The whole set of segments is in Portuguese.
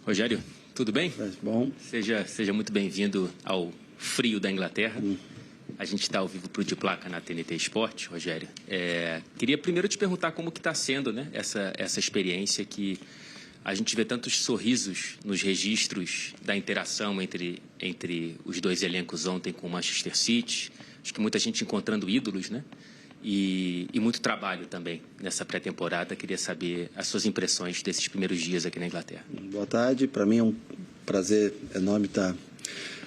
Rogério, tudo bem? Bom. Seja muito bem-vindo ao frio da Inglaterra. A gente está ao vivo para o De Placa na TNT Esporte, Rogério. Queria primeiro te perguntar como que está sendo, né, essa experiência que a gente vê tantos sorrisos nos registros da interação entre os dois elencos ontem com o Manchester City. Acho que muita gente encontrando ídolos, né? E muito trabalho também nessa pré-temporada. Queria saber as suas impressões desses primeiros dias aqui na Inglaterra. Boa tarde. Para mim é um prazer enorme estar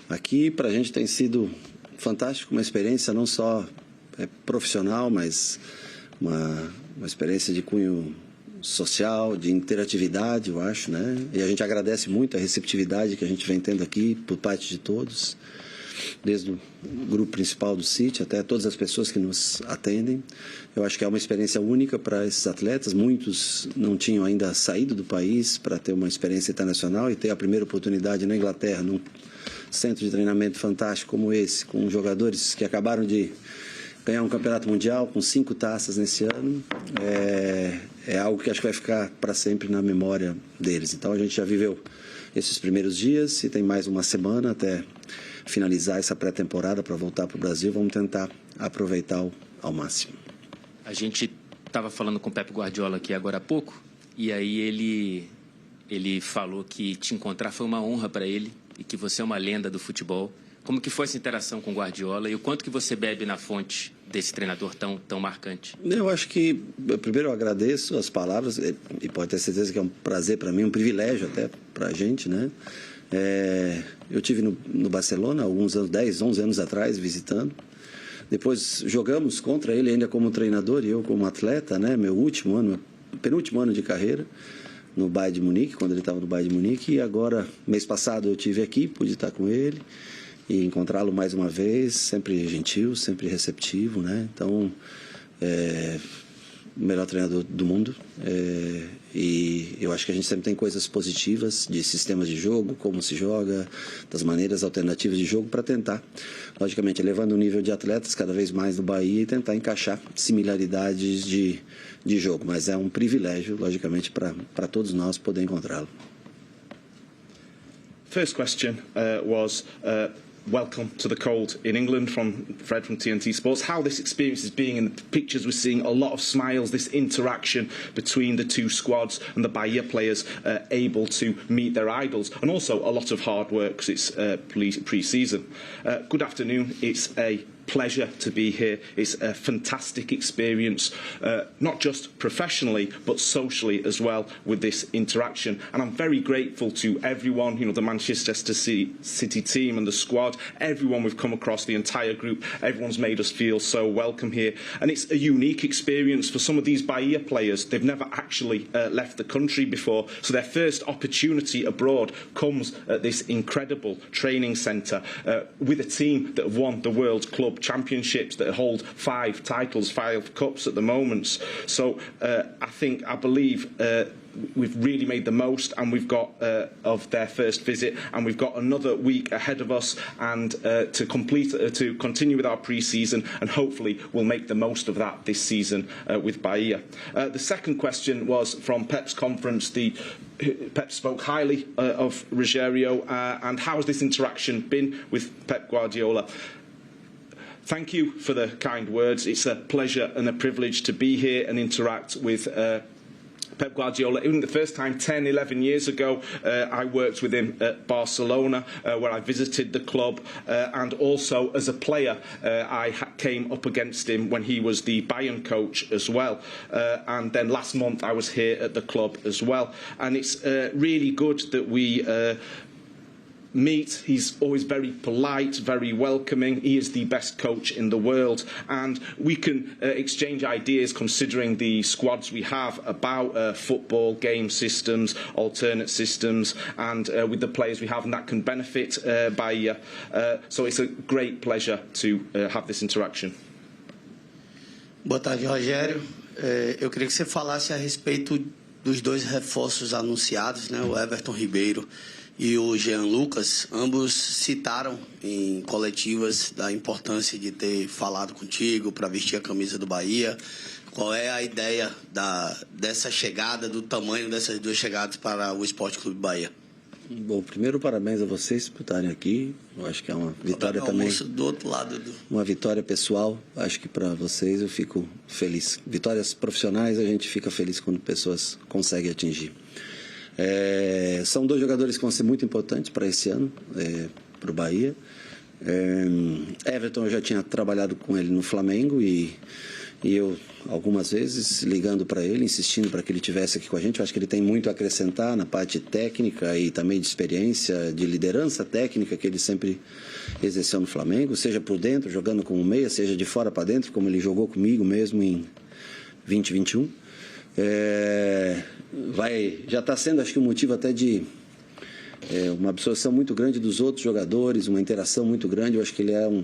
aqui. Para a gente tem sido fantástico, uma experiência não só profissional, mas uma experiência de cunho social, de interatividade, eu acho, né? E a gente agradece muito a receptividade que a gente vem tendo aqui por parte de todos, desde o grupo principal do City até todas as pessoas que nos atendem. Eu acho que é uma experiência única para esses atletas. Muitos não tinham ainda saído do país para ter uma experiência internacional e ter a primeira oportunidade na Inglaterra, num centro de treinamento fantástico como esse, com jogadores que acabaram de ganhar um campeonato mundial com 5 taças nesse ano. É algo que acho que vai ficar para sempre na memória deles. Então a gente já viveu esses primeiros dias e tem mais uma semana até finalizar essa pré-temporada para voltar para o Brasil. Vamos tentar aproveitar ao máximo. A gente estava falando com o Pep Guardiola aqui agora há pouco, e aí ele falou que te encontrar foi uma honra para ele e que você é uma lenda do futebol. Como que foi essa interação com o Guardiola e o quanto que você bebe na fonte desse treinador tão marcante? Eu acho que, primeiro, eu agradeço as palavras e pode ter certeza que é um prazer para mim, um privilégio até para a gente, né? Eu tive no Barcelona alguns anos, 10, 11 anos atrás, visitando. Depois jogamos contra ele ainda como treinador e eu como atleta, né? Meu penúltimo ano de carreira no Bayern de Munique, quando ele estava no Bayern de Munique. E agora, mês passado, eu estive aqui, pude estar com ele e encontrá-lo mais uma vez, sempre gentil, sempre receptivo, né? Então, o melhor treinador do mundo, e eu acho que a gente sempre tem coisas positivas de sistemas de jogo, como se joga, das maneiras alternativas de jogo para tentar, logicamente, elevando o nível de atletas cada vez mais no Bahia e tentar encaixar similaridades de jogo, mas é um privilégio, logicamente, para todos nós poder encontrá-lo. First question was welcome to the cold in England from Fred from TNT Sports. How this experience is being in the pictures, we're seeing a lot of smiles, this interaction between the two squads and the Bahia players able to meet their idols, and also a lot of hard work because it's pre-season. Good afternoon. It's a pleasure to be here. It's a fantastic experience, not just professionally but socially as well with this interaction, and I'm very grateful to everyone, the Manchester City team and the squad, everyone we've come across, the entire group. Everyone's made us feel so welcome here, and it's a unique experience for some of these Bahia players. They've never actually left the country before, so their first opportunity abroad comes at this incredible training centre with a team that have won the World Club Championships, that hold 5 titles, 5 cups at the moment. So I believe we've really made the most, and we've got of their first visit, and we've got another week ahead of us, and to continue with our pre-season, and hopefully we'll make the most of that this season with Bahia. The second question was from Pep's conference. Pep spoke highly of Rogério, and how has this interaction been with Pep Guardiola? Thank you for the kind words. It's a pleasure and a privilege to be here and interact with Pep Guardiola. Even the first time, 10, 11 years ago, I worked with him at Barcelona, where I visited the club, and also as a player, I came up against him when he was the Bayern coach as well. And then last month, I was here at the club as well. And it's really good that we meet. He's always very polite, very welcoming. He is the best coach in the world, and we can exchange ideas considering the squads we have about football, game systems, alternate systems, and with the players we have, and that can benefit Bahia. So it's a great pleasure to have this interaction. Boa tarde, Rogério. Eu queria que você falasse a respeito dos 2 reforços anunciados, né? O Everton Ribeiro e o Jean Lucas. Ambos citaram em coletivas da importância de ter falado contigo para vestir a camisa do Bahia. Qual é a ideia dessa chegada, do tamanho dessas 2 chegadas para o Esporte Clube Bahia? Bom, primeiro parabéns a vocês por estarem aqui. Eu acho que é uma vitória também. Do outro lado uma vitória pessoal. Acho que para vocês eu fico feliz. Vitórias profissionais a gente fica feliz quando pessoas conseguem atingir. São dois jogadores que vão ser muito importantes para esse ano, para o Bahia. Everton, eu já tinha trabalhado com ele no Flamengo e eu, algumas vezes, ligando para ele, insistindo para que ele estivesse aqui com a gente. Eu acho que ele tem muito a acrescentar na parte técnica e também de experiência, de liderança técnica que ele sempre exerceu no Flamengo, seja por dentro, jogando como meia, seja de fora para dentro, como ele jogou comigo mesmo em 2021. Já está sendo, acho que, um motivo até de uma absorção muito grande dos outros jogadores, uma interação muito grande. Eu acho que ele é um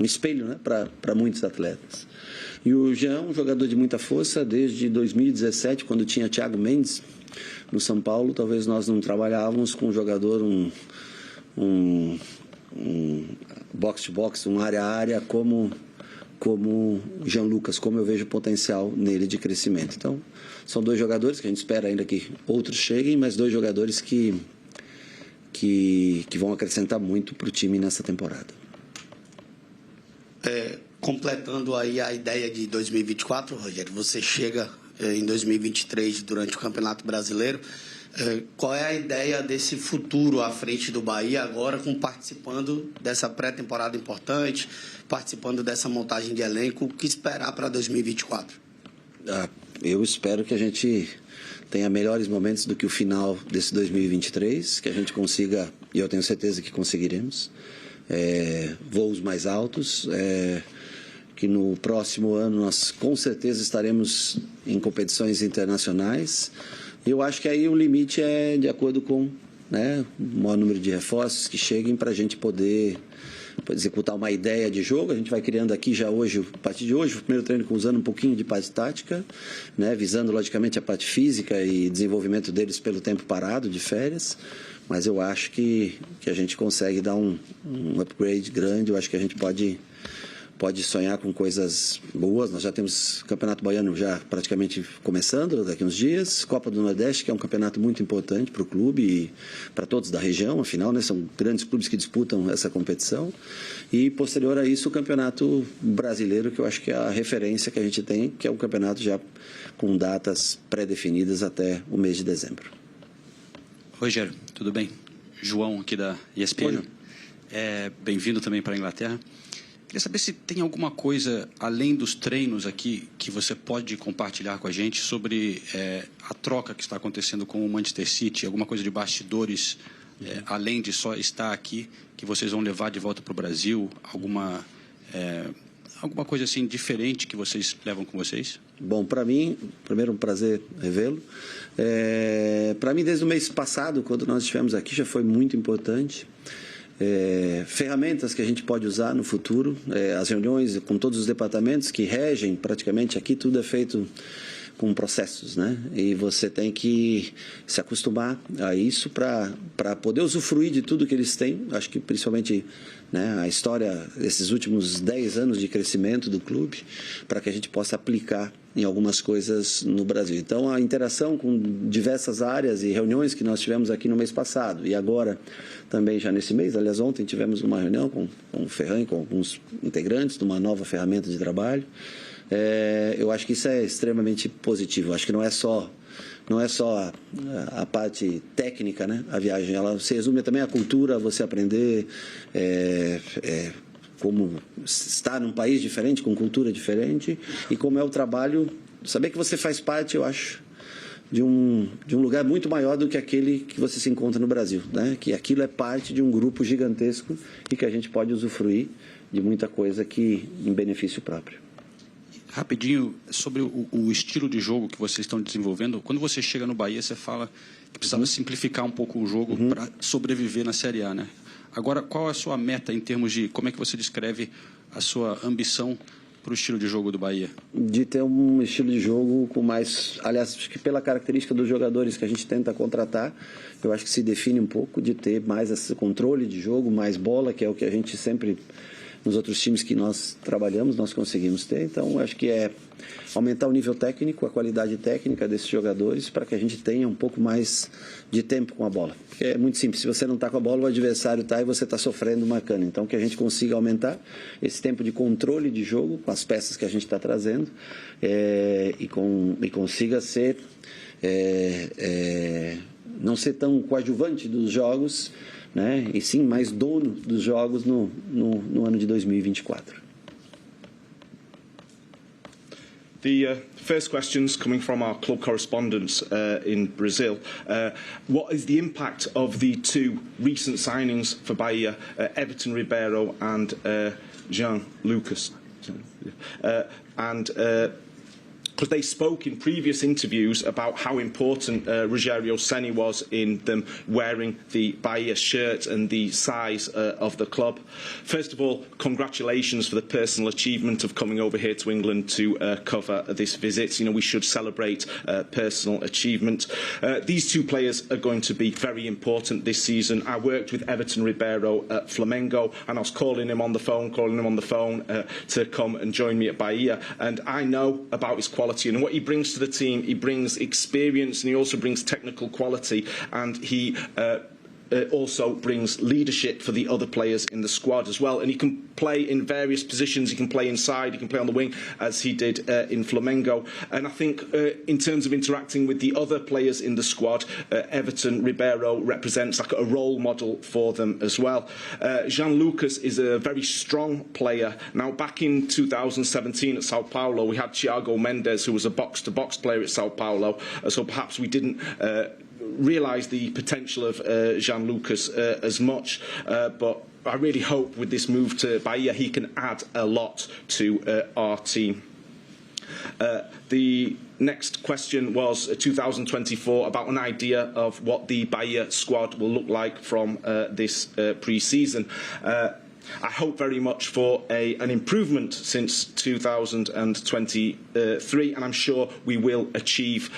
espelho, né, para muitos atletas. E o Jean, um jogador de muita força, desde 2017, quando tinha Thiago Mendes no São Paulo. Talvez nós não trabalhávamos com um jogador, um box-to-box, um área-a-área, como o Jean Lucas, como eu vejo o potencial nele de crescimento. Então, são dois jogadores que a gente espera ainda que outros cheguem, mas dois jogadores que vão acrescentar muito para o time nessa temporada. Completando aí a ideia de 2024, Rogério, você chega em 2023 durante o Campeonato Brasileiro. Qual é a ideia desse futuro à frente do Bahia agora, participando dessa pré-temporada importante, participando dessa montagem de elenco? O que esperar para 2024? Eu espero que a gente tenha melhores momentos do que o final desse 2023, que a gente consiga, e eu tenho certeza que conseguiremos, voos mais altos, que no próximo ano nós com certeza estaremos em competições internacionais. Eu acho que aí o limite é de acordo com, né, o maior número de reforços que cheguem para a gente poder executar uma ideia de jogo. A gente vai criando aqui já hoje, a partir de hoje, o primeiro treino usando um pouquinho de parte tática, né, visando logicamente a parte física e desenvolvimento deles pelo tempo parado de férias. Mas eu acho que a gente consegue dar um upgrade grande. Eu acho que a gente pode sonhar com coisas boas. Nós já temos Campeonato Baiano já praticamente começando daqui uns dias, Copa do Nordeste, que é um campeonato muito importante para o clube e para todos da região, afinal, né, são grandes clubes que disputam essa competição. E posterior a isso, o Campeonato Brasileiro, que eu acho que é a referência que a gente tem, que é um campeonato já com datas pré-definidas até o mês de dezembro. Rogério, tudo bem? João aqui da ESPN. Bem-vindo também para a Inglaterra. Queria saber se tem alguma coisa, além dos treinos aqui, que você pode compartilhar com a gente sobre a troca que está acontecendo com o Manchester City, alguma coisa de bastidores, além de só estar aqui, que vocês vão levar de volta para o Brasil, alguma coisa assim diferente que vocês levam com vocês? Bom, para mim, primeiro um prazer revê-lo. Para mim, desde o mês passado, quando nós estivemos aqui, já foi muito importante. Ferramentas que a gente pode usar no futuro, as reuniões com todos os departamentos que regem praticamente aqui, tudo é feito com processos, né? E você tem que se acostumar a isso para poder usufruir de tudo que eles têm. Acho que principalmente, né, a história desses últimos 10 anos de crescimento do clube, para que a gente possa aplicar em algumas coisas no Brasil. Então, a interação com diversas áreas e reuniões que nós tivemos aqui no mês passado e agora também já nesse mês, aliás, ontem tivemos uma reunião com o Ferran, com alguns integrantes de uma nova ferramenta de trabalho. Eu acho que isso é extremamente positivo. Acho que não é só a parte técnica, né? A viagem, ela se resume também à cultura, você aprender como estar num país diferente, com cultura diferente, e como é o trabalho, saber que você faz parte, eu acho, de um lugar muito maior do que aquele que você se encontra no Brasil, né? Que aquilo é parte de um grupo gigantesco e que a gente pode usufruir de muita coisa que em benefício próprio. Rapidinho, sobre o estilo de jogo que vocês estão desenvolvendo, quando você chega no Bahia, você fala que precisava simplificar um pouco o jogo para sobreviver na Série A, né? Agora, qual é a sua meta em termos de, como é que você descreve a sua ambição para o estilo de jogo do Bahia? De ter um estilo de jogo com mais, aliás, acho que pela característica dos jogadores que a gente tenta contratar, eu acho que se define um pouco de ter mais esse controle de jogo, mais bola, que é o que a gente sempre nos outros times que nós trabalhamos, nós conseguimos ter. Então, acho que é aumentar o nível técnico, a qualidade técnica desses jogadores para que a gente tenha um pouco mais de tempo com a bola. Porque é muito simples, se você não está com a bola, o adversário está e você está sofrendo uma cana. Então, que a gente consiga aumentar esse tempo de controle de jogo com as peças que a gente está trazendo e consiga ser... não ser tão coadjuvante dos jogos, né, e sim mais dono dos jogos no ano de 2024. The first question's coming from our club correspondents in Brazil. What is the impact of the two recent signings for Bahia, Everton Ribeiro and Jean Lucas? Because they spoke in previous interviews about how important Rogério Ceni was in them wearing the Bahia shirt and the size of the club. First of all, congratulations for the personal achievement of coming over here to England to cover this visit. You know, we should celebrate personal achievement. These two players are going to be very important this season. I worked with Everton Ribeiro at Flamengo, and I was calling him on the phone to come and join me at Bahia, and I know about his quality. And what he brings to the team, he brings experience and he also brings technical quality, and he also brings leadership for the other players in the squad as well. And he can play in various positions. He can play inside, he can play on the wing, as he did in Flamengo. And I think in terms of interacting with the other players in the squad, Everton Ribeiro represents like a role model for them as well. Jean Lucas is a very strong player. Now, back in 2017 at Sao Paulo, we had Thiago Mendes, who was a box-to-box player at Sao Paulo, so perhaps we didn't realise the potential of Jean Lucas as much, but I really hope with this move to Bahia he can add a lot to our team. The next question was 2024, about an idea of what the Bahia squad will look like from this pre-season. I hope very much for an improvement since 2023, and I'm sure we will achieve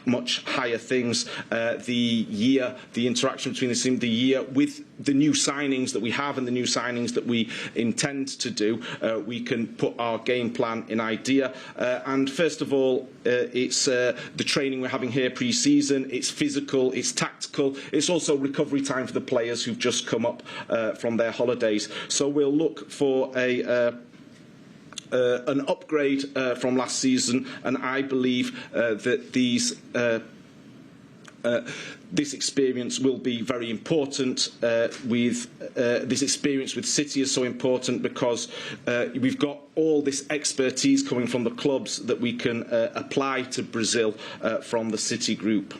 much higher things. The interaction between the year with the new signings that we have and the new signings that we intend to do, we can put our game plan in idea. And first of all, it's the training we're having here pre-season. It's physical, it's tactical, it's also recovery time for the players who've just come up from their holidays. So we'll look for an upgrade from last season, and I believe that this experience will be very important. This experience with City is so important because we've got all this expertise coming from the clubs that we can apply to Brazil from the City group.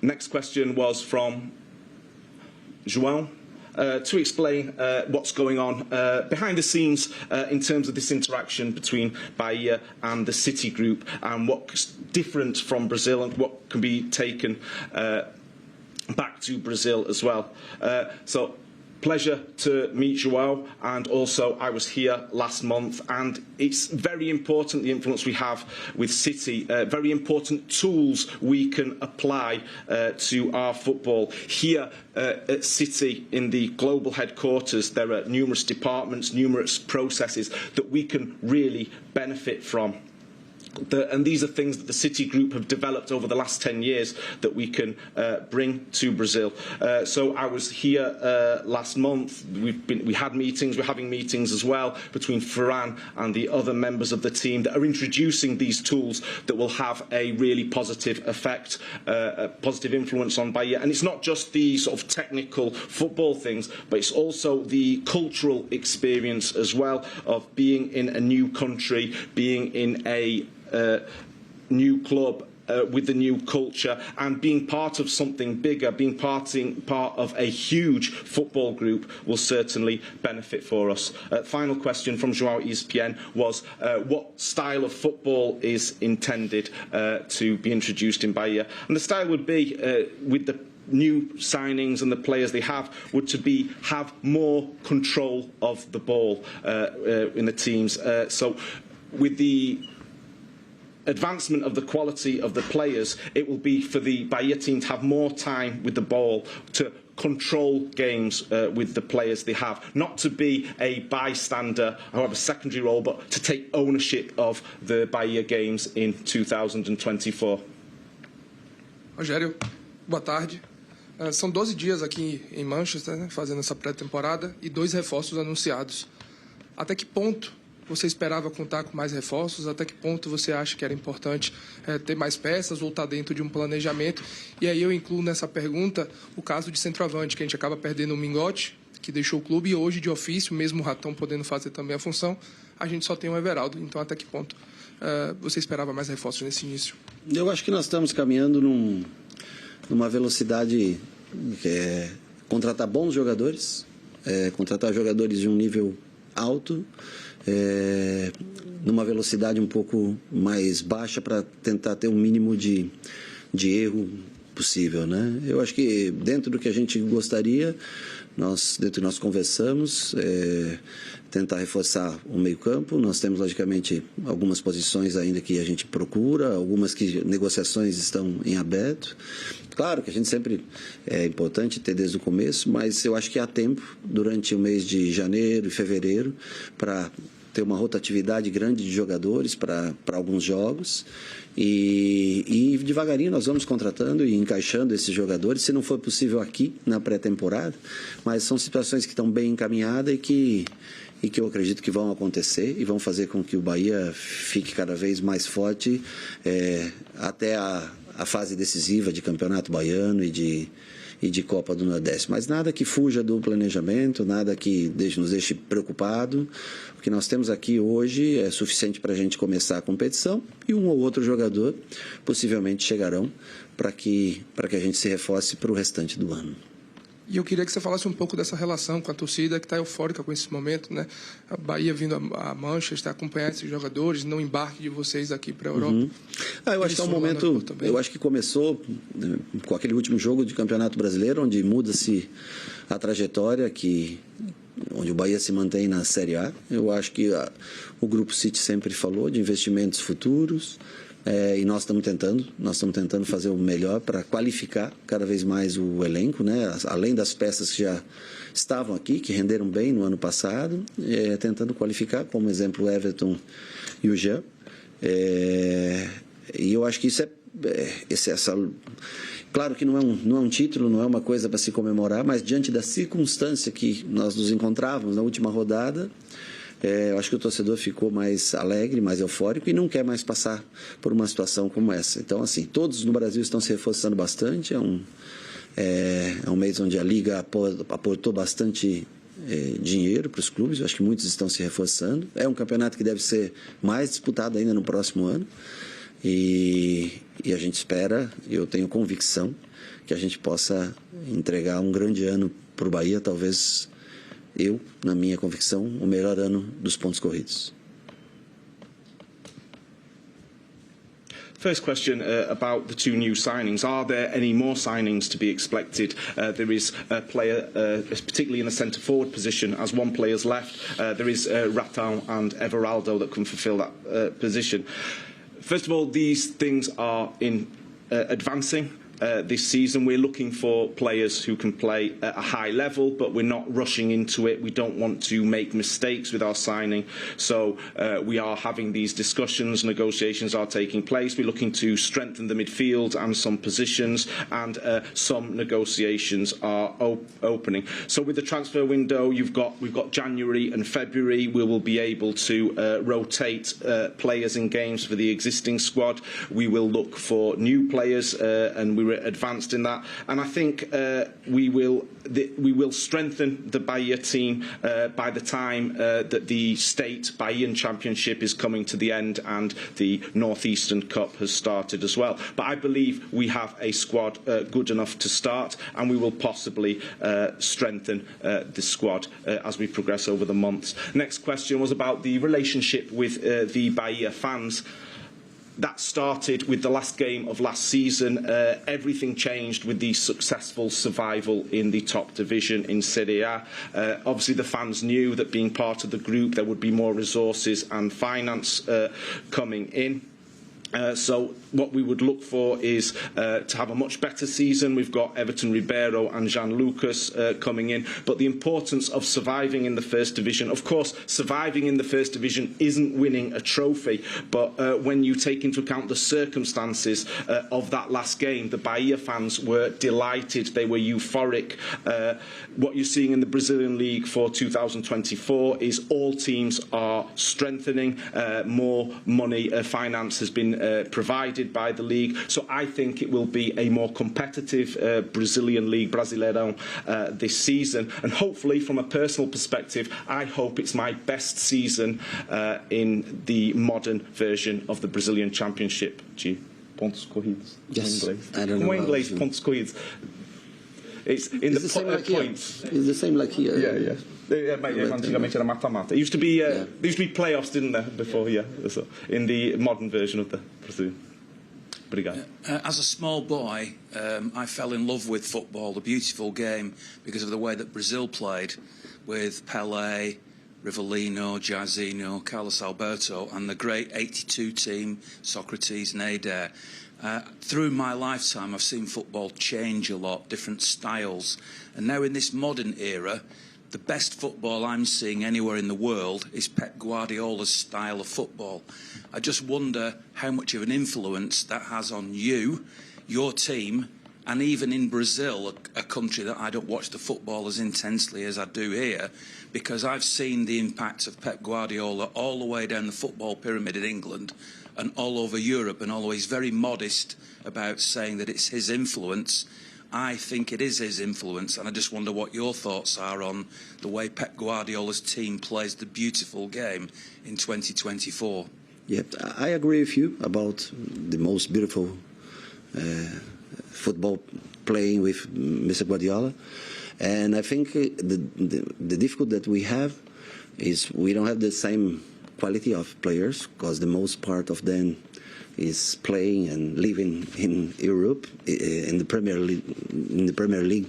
Next question was from João. To explain what's going on behind the scenes in terms of this interaction between Bahia and the City Group, and what's different from Brazil and what can be taken back to Brazil as well. So, pleasure to meet João, and also I was here last month, and it's very important the influence we have with City, very important tools we can apply to our football. Here at City, in the global headquarters, there are numerous departments, numerous processes that we can really benefit from. And these are things that the City Group have developed over the last 10 years that we can bring to Brazil. So I was here last month. We had meetings. We're having meetings as well between Ferran and the other members of the team that are introducing these tools that will have a really positive effect, a positive influence on Bahia. And it's not just the sort of technical football things, but it's also the cultural experience as well of being in a new country, being in a new club with the new culture, and being part of something bigger, being part of a huge football group will certainly benefit for us. Final question from João ESPN was what style of football is intended to be introduced in Bahia? And the style would be, with the new signings and the players they have, would to have more control of the ball in the teams. So with the advancement of the quality of the players, it will be for the Bahia team to have more time with the ball, to control games with the players they have, not to be a bystander or have a secondary role, but to take ownership of the Bahia games in 2024. Rogério, boa tarde. São 12 dias aqui em Manchester, né, fazendo essa pré-temporada, e 2 reforços anunciados. Até que ponto você esperava contar com mais reforços? Até que ponto você acha que era importante ter mais peças ou estar dentro de um planejamento? E aí eu incluo nessa pergunta o caso de centroavante, que a gente acaba perdendo o Mingote, que deixou o clube, e hoje, de ofício, mesmo o Ratão podendo fazer também a função, a gente só tem o Everaldo. Então, até que ponto você esperava mais reforços nesse início? Eu acho que nós estamos caminhando numa velocidade que é contratar bons jogadores, contratar jogadores de um nível alto, numa velocidade um pouco mais baixa para tentar ter um mínimo de erro possível, né? Eu acho que dentro do que a gente gostaria, dentro nós conversamos, tentar reforçar o meio-campo. Nós temos, logicamente, algumas posições ainda que a gente procura, algumas que negociações estão em aberto. Claro que a gente sempre é importante ter desde o começo, mas eu acho que há tempo, durante o mês de janeiro e fevereiro, para ter uma rotatividade grande de jogadores para alguns jogos. E devagarinho nós vamos contratando e encaixando esses jogadores, se não for possível aqui na pré-temporada, mas são situações que estão bem encaminhadas e que eu acredito que vão acontecer e vão fazer com que o Bahia fique cada vez mais forte até a fase decisiva de Campeonato Baiano e de Copa do Nordeste. Mas nada que fuja do planejamento, nada que nos deixe preocupado. O que nós temos aqui hoje é suficiente para a gente começar a competição, e um ou outro jogador possivelmente chegarão para que a gente se reforce para o restante do ano. E eu queria que você falasse um pouco dessa relação com a torcida, que está eufórica com esse momento, né? A Bahia vindo a Manchester, acompanhar esses jogadores, no embarque de vocês aqui para a Europa. Eu acho que é um momento, eu acho que começou com aquele último jogo de Campeonato Brasileiro, onde muda-se a trajetória, onde o Bahia se mantém na Série A. Eu acho que o Grupo City sempre falou de investimentos futuros, e nós estamos tentando fazer o melhor para qualificar cada vez mais o elenco, né? Além das peças que já estavam aqui, que renderam bem no ano passado, tentando qualificar, como exemplo, o Everton e o Jean. E eu acho que isso claro que não é um título, não é uma coisa para se comemorar, mas diante da circunstância que nós nos encontrávamos na última rodada, eu acho que o torcedor ficou mais alegre, mais eufórico e não quer mais passar por uma situação como essa. Então, assim, todos no Brasil estão se reforçando bastante. É um mês onde a Liga aportou bastante dinheiro para os clubes. Eu acho que muitos estão se reforçando. É um campeonato que deve ser mais disputado ainda no próximo ano. E a gente espera, eu tenho convicção, que a gente possa entregar um grande ano para o Bahia, talvez na minha convicção, o melhor ano dos pontos corridos. First question about the 2 new signings. Are there any more signings to be expected? There is a player, particularly in the centre-forward position, as one player's left. There is Ratão and Everaldo that can fulfil that position. First of all, these things are in advancing. This season we're looking for players who can play at a high level, but we're not rushing into it. We don't want to make mistakes with our signing, so we are having these discussions. Negotiations are taking place. We're looking to strengthen the midfield and some positions, and some negotiations are opening. So with the transfer window, we've got January and February. We will be able to rotate players in games for the existing squad. We will look for new players, and we advanced in that, and I think we will strengthen the Bahia team by the time that the state Bahian Championship is coming to the end and the Northeastern Cup has started as well. But I believe we have a squad good enough to start, and we will possibly strengthen the squad as we progress over the months. Next question was about the relationship with the Bahia fans. That started with the last game of last season. Everything changed with the successful survival in the top division in Serie A. Obviously, the fans knew that being part of the group, there would be more resources and finance coming in. So what we would look for is to have a much better season. We've got Everton Ribeiro and Jean Lucas coming in. But the importance of surviving in the First Division, of course, surviving in the First Division isn't winning a trophy. But when you take into account the circumstances of that last game, the Bahia fans were delighted. They were euphoric. What you're seeing in the Brazilian League for 2024 is all teams are strengthening. More money, finance has been provided by the league, so I think it will be a more competitive Brazilian league, Brasileirão, this season, and hopefully from a personal perspective I hope it's my best season in the modern version of the Brazilian Championship. Pontos corridos. Yes, I don't know. Como em inglês, pontos corridos? It's in the points. It's the same like here. Yeah. Antigamente era mata-mata. It used to be there used to be playoffs, didn't there, before? Yeah, so in the modern version of the Brazilian. Obrigado. As a small boy, I fell in love with football, the beautiful game, because of the way that Brazil played, with Pelé, Rivellino, Jairzinho, Carlos Alberto, and the great '82 team, Socrates, Nader. Through my lifetime, I've seen football change a lot, different styles, and now in this modern era, the best football I'm seeing anywhere in the world is Pep Guardiola's style of football. I just wonder how much of an influence that has on you, your team, and even in Brazil, a country that I don't watch the football as intensely as I do here, because I've seen the impact of Pep Guardiola all the way down the football pyramid in England and all over Europe, and always very modest about saying that it's his influence. I think it is his influence, and I just wonder what your thoughts are on the way Pep Guardiola's team plays the beautiful game in 2024. Yeah, I agree with you about the most beautiful football playing with Mr. Guardiola, and I think the difficulty that we have is we don't have the same quality of players, because the most part of them is playing and living in Europe, in the Premier League,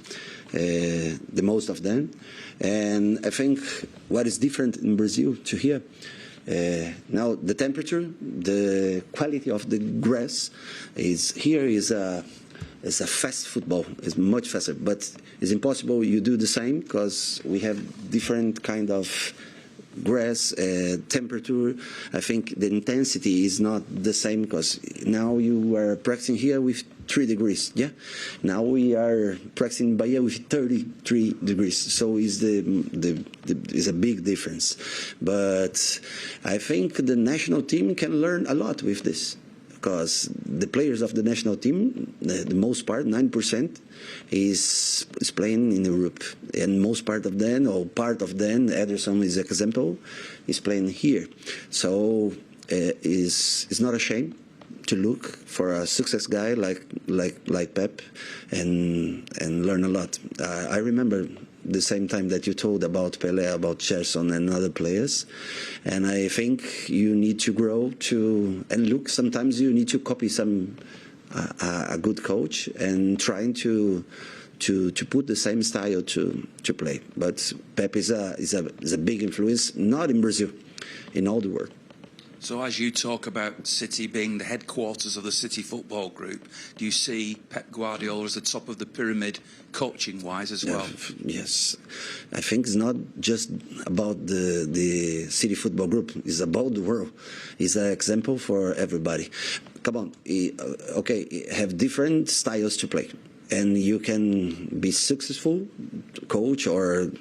the most of them. And I think what is different in Brazil to here, now the temperature, the quality of the grass is a fast football. It's much faster, but it's impossible you do the same, because we have different kind of grass, temperature. I think the intensity is not the same, because now you are practicing here with 3 degrees. Yeah, now we are practicing Bahia with 33 degrees. So is is a big difference. But I think the national team can learn a lot with this, because the players of the national team, the most part, 9%, is playing in Europe, and most part of them, or part of them, Ederson is example, is playing here. So it's not a shame to look for a success guy like Pep and learn a lot. I remember the same time that you told about Pelé, about Gerson and other players, and I think you need to grow and look. Sometimes you need to copy a good coach and trying to put the same style to play. But Pep is a big influence, not in Brazil, in all the world. So as you talk about City being the headquarters of the City Football Group, do you see Pep Guardiola as the top of the pyramid coaching-wise as well? Yes. I think it's not just about the City Football Group. It's about the world. It's an example for everybody. Come on. Okay, have different styles to play. And you can be successful coach or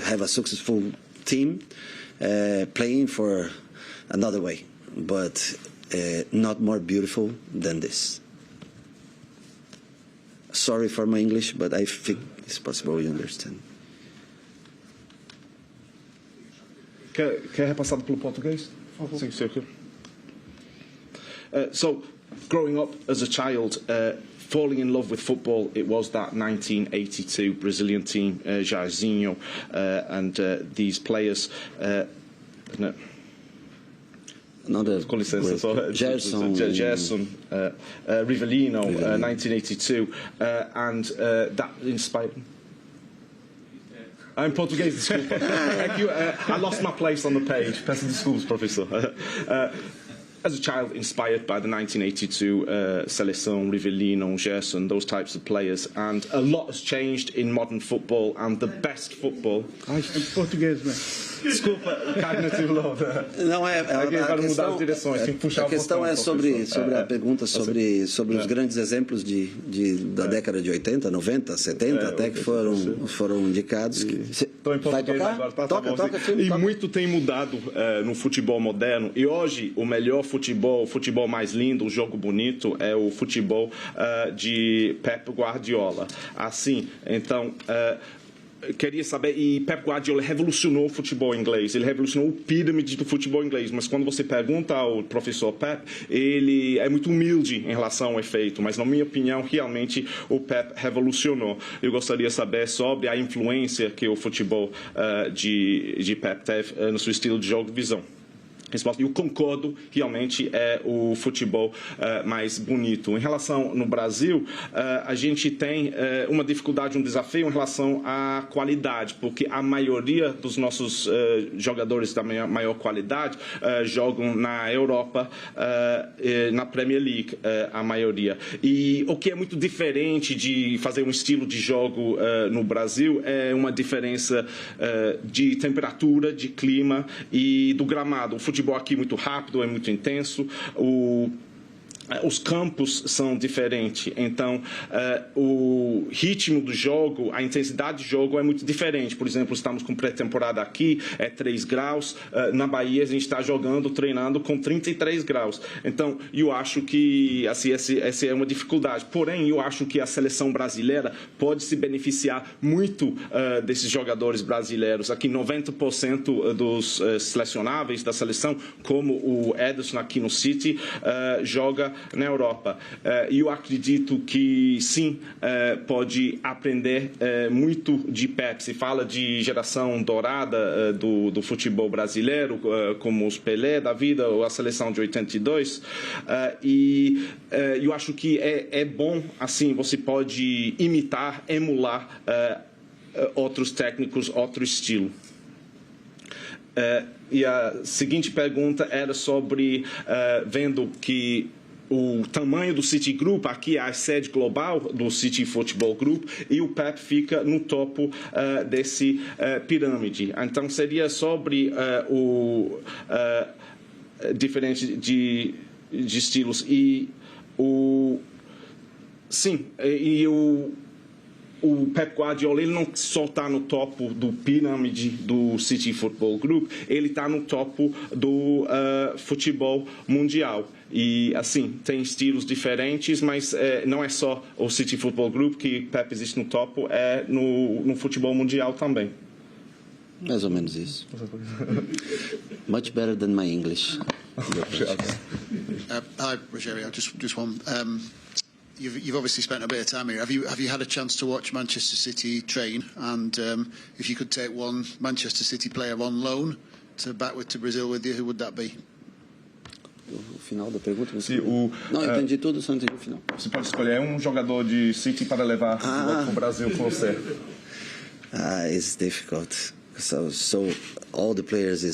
have a successful team playing for another way, but not more beautiful than this. Sorry for my English, but I think it's possible you understand. Quer repassar pelo português? Sim, senhor. So, growing up as a child, falling in love with football, it was that 1982 Brazilian team, Jairzinho, and these players. Com licença, Gerson, Rivellino, 1982, and that inspired. Em português, desculpa. I lost my place on the page. Peço desculpas, professor. as a child, inspired by the 1982 Seleção, Rivellino, Gerson, those types of players. And a lot has changed in modern football, and the best football... Ai, em português, né? Desculpa, cognitive load. Não, a questão é sobre a pergunta sobre os grandes exemplos da década de 80, 90, 70, até que foram indicados. Estou em português agora. Toca, e muito tem mudado no futebol moderno. E hoje, o melhor futebol, o futebol mais lindo, o jogo bonito, é o futebol de Pep Guardiola. Assim, então... queria saber, e Pep Guardiola revolucionou o futebol inglês, ele revolucionou o pirâmide do futebol inglês, mas quando você pergunta ao professor Pep, ele é muito humilde em relação ao efeito, mas na minha opinião, realmente o Pep revolucionou. Eu gostaria de saber sobre a influência que o futebol de Pep teve no seu estilo de jogo e visão. Eu concordo, realmente é o futebol mais bonito. Em relação no Brasil, a gente tem uma dificuldade, um desafio em relação à qualidade, porque a maioria dos nossos jogadores da maior qualidade jogam na Europa, na Premier League, a maioria. E o que é muito diferente de fazer um estilo de jogo no Brasil é uma diferença de temperatura, de clima e do gramado. O futebol aqui é muito rápido, é muito intenso, os campos são diferentes, então o ritmo do jogo, a intensidade do jogo é muito diferente. Por exemplo, estamos com pré-temporada aqui, é 3 graus, na Bahia a gente está treinando com 33 graus. Então, eu acho que assim, essa é uma dificuldade. Porém, eu acho que a seleção brasileira pode se beneficiar muito desses jogadores brasileiros. Aqui, 90% dos selecionáveis da seleção, como o Ederson aqui no City, joga na Europa. E eu acredito que sim, pode aprender muito de Pep. Se fala de geração dourada do futebol brasileiro, como os Pelé da vida, ou a seleção de 82, e eu acho que é bom, assim, você pode imitar, emular outros técnicos, outro estilo. E a seguinte pergunta era sobre vendo que o tamanho do City Group, aqui é a sede global do City Football Group, e o Pep fica no topo desse pirâmide. Então, seria sobre o diferente de estilos. E o Pep Guardiola, ele não só está no topo do pirâmide do City Football Group, ele está no topo do futebol mundial. E, assim, tem estilos diferentes, mas não é só o City Football Group que Pep existe no topo, é no futebol mundial também. Mais ou menos isso. Much better than my English. Hi, Rogerio. Just one. You've obviously spent a bit of time here. Have you had a chance to watch Manchester City train? And if you could take one Manchester City player on loan back to Brazil with you, who would that be? O final da pergunta? Não, entendi tudo, só entendi o final. Você pode escolher um jogador de City para levar para o Brasil com você. It's difficult. So all the players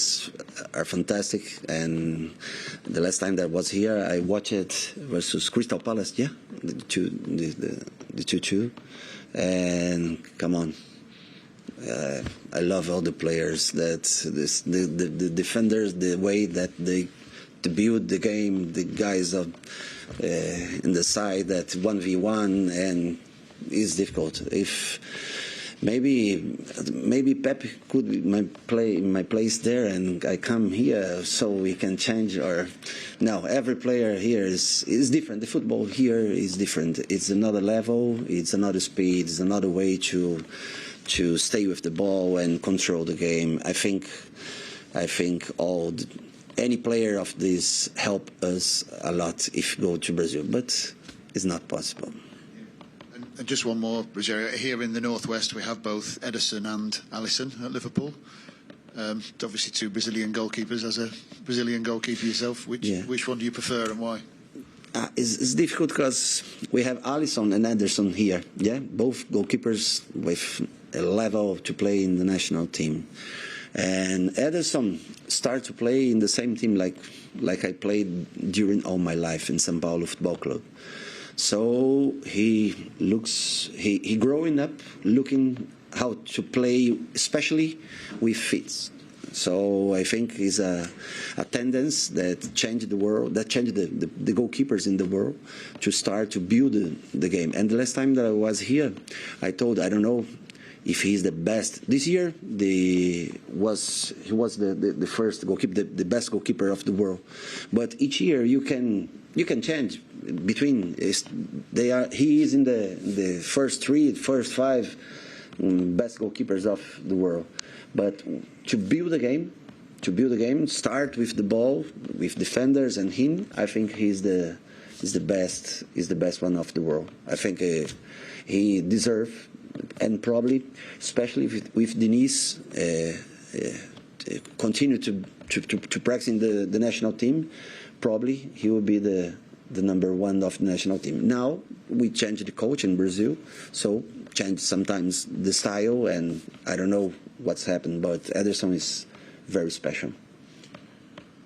are fantastic, and the last time that I was here, I watched it versus Crystal Palace, the 2-2, and come on, I love all the players. The defenders, the way that they to build the game, the guys in the side that 1v1, and it's difficult. If maybe Pep could be my place there, and I come here so we can change. Or no, every player here is different. The football here is different. It's another level. It's another speed. It's another way to stay with the ball and control the game. I think any player of this help us a lot if go to Brazil, but it's not possible. And just one more, Rogerio. Here in the northwest, we have both Ederson and Alisson at Liverpool. Obviously, two Brazilian goalkeepers. As a Brazilian goalkeeper yourself, which one do you prefer and why? It's difficult because we have Alisson and Ederson here. Yeah, both goalkeepers with a level to play in the national team. And Ederson started to play in the same team like I played during all my life in São Paulo Football Club. So he growing up looking how to play, especially with feet. So I think it's a tendency that changed the world, that changed the goalkeepers in the world to start to build the game. And the last time that I was here, I don't know if he's the best. This year, he was the first goalkeeper, the best goalkeeper of the world. But each year you can change between. He is in the first five best goalkeepers of the world. But to build a game, start with the ball, with defenders and him. I think he's the best one of the world. I think he deserves, and probably, especially with Denise, continue to practice in the national team. Probably he will be the number one of the national team. Now we changed the coach in Brazil, so change sometimes the style, and I don't know what's happened, but Ederson is very special.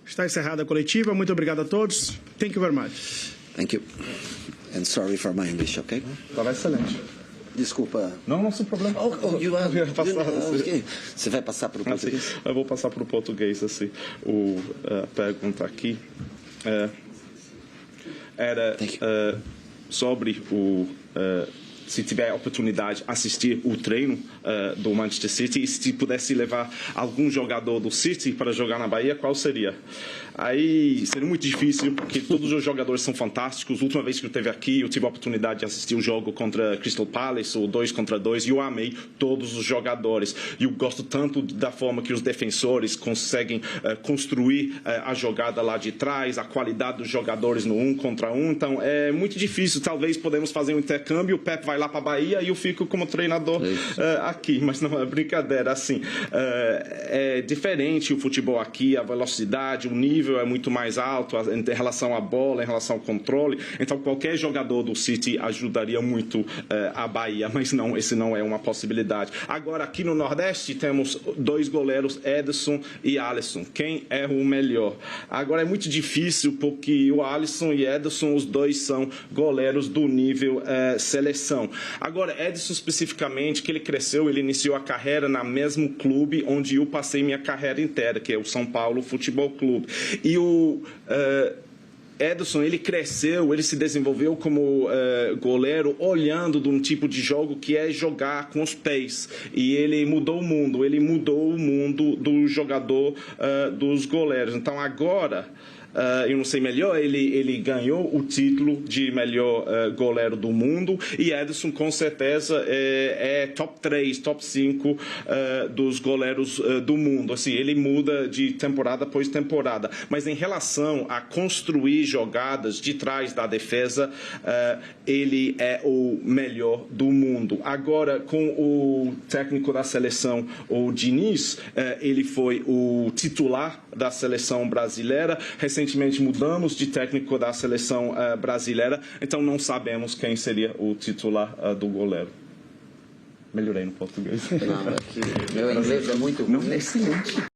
Está encerrada a coletiva. Muito obrigado a todos. Thank you very much. Thank you. And sorry for my English, okay? Estava excelente. Desculpa. Não, sem problema. Você vai passar para o português? Assim, eu vou passar para o português, assim. A pergunta aqui era sobre se tiver a oportunidade de assistir o treino do Manchester City, e se pudesse levar algum jogador do City para jogar na Bahia, qual seria? Aí seria muito difícil, porque todos os jogadores são fantásticos. A última vez que eu esteve aqui, eu tive a oportunidade de assistir o jogo contra Crystal Palace, o 2 contra 2, e eu amei todos os jogadores. E eu gosto tanto da forma que os defensores conseguem construir a jogada lá de trás, a qualidade dos jogadores no 1 contra 1. Então é muito difícil. Talvez podemos fazer um intercâmbio, o Pep vai lá para a Bahia e eu fico como treinador aqui. Mas não é brincadeira, assim. É diferente o futebol aqui, a velocidade, o nível é muito mais alto em relação à bola, em relação ao controle. Então qualquer jogador do City ajudaria muito a Bahia, mas não, esse não é uma possibilidade. Agora aqui no Nordeste temos dois goleiros, Ederson e Alisson. Quem é o melhor? Agora é muito difícil, porque o Alisson e Ederson, os dois são goleiros do nível seleção. Agora Ederson especificamente, que ele cresceu, ele iniciou a carreira no mesmo clube onde eu passei minha carreira inteira, que é o São Paulo Futebol Clube. E o Ederson, ele cresceu, ele se desenvolveu como goleiro olhando de um tipo de jogo que é jogar com os pés. E ele mudou o mundo do jogador dos goleiros. Então agora, eu não sei melhor, ele ganhou o título de melhor goleiro do mundo, e Ederson com certeza é top 3, top 5 dos goleiros do mundo. Assim, ele muda de temporada após temporada, mas em relação a construir jogadas de trás da defesa, ele é o melhor do mundo. Agora, com o técnico da seleção, o Diniz, ele foi o titular da seleção brasileira. Recentemente mudamos de técnico da seleção brasileira, então não sabemos quem seria o titular do goleiro. Melhorei no português. Não, meu inglês é muito... Não, é excelente.